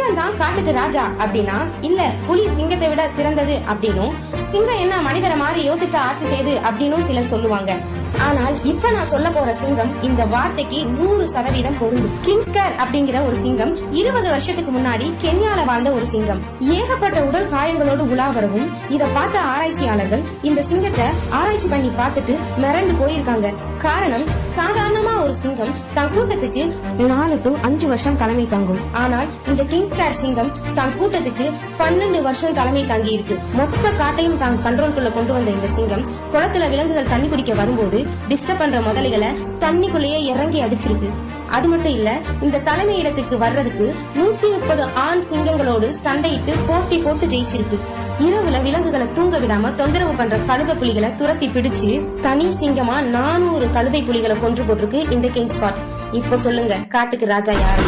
சிங்கம் தான் காட்டுக்கு ராஜா அப்படின்னா, இல்ல புலி சிங்கத்தை விட சிறந்தது அப்படின்னும், சிங்கம் என்ன மனிதரை மாதிரி யோசிச்சா ஆட்சி செய்து அப்படின்னு சிலர் சொல்லுவாங்க. ஆனால் இப்ப நான் சொல்ல போற சிங்கம் இந்த வார்த்தைக்கு 100% பொருந்தும். கிங்ஸ்கர் அப்படிங்கிற ஒரு சிங்கம் 20 வருஷத்துக்கு முன்னாடி கென்யால வாழ்ந்த ஒரு சிங்கம். ஏகப்பட்ட உடல் காயங்களோடு உலா வரவும் இத பார்த்த ஆராய்ச்சியாளர்கள் இந்த சிங்கத்தை ஆராய்ச்சி பண்ணி பார்த்துட்டு மிரண்டு போயிருக்காங்க. காரணம், சாதாரணமா ஒரு சிங்கம் தன் கூட்டத்துக்கு 4 to 5 வருஷம் தலைமை தாங்கும். ஆனால் இந்த கிங்ஸ்கர் சிங்கம் தன் கூட்டத்துக்கு 12 வருஷம் தலைமை தாங்கி இருக்கு. மொத்த காட்டையும் தான் கண்ட்ரோல்குள்ள கொண்டு வந்த இந்த சிங்கம் குளத்துல விலங்குகள் தண்ணி குடிக்க வரும்போது டிஸ்டர்ப் பண்ற முதலைகளை தண்ணிக்குள்ளேயே இறங்கி அடிச்சிருக்கு. அது மட்டும் இல்ல, இந்த தலைமை இடத்துக்கு வர்றதுக்கு 130 ஆண் சிங்கங்களோடு சண்டையிட்டு போட்டி போட்டு ஜெயிச்சிருக்கு. இரவுல விலங்குகளை தூங்க விடாம தொந்தரவு பண்ற கழுதை புலிகளை துரத்தி பிடிச்சு தனி சிங்கமா 400 கழுதை புலிகளை கொன்று போட்டிருக்கு இந்த கிங்ஸ்காட். இப்ப சொல்லுங்க, காட்டுக்கு ராஜா யாரு?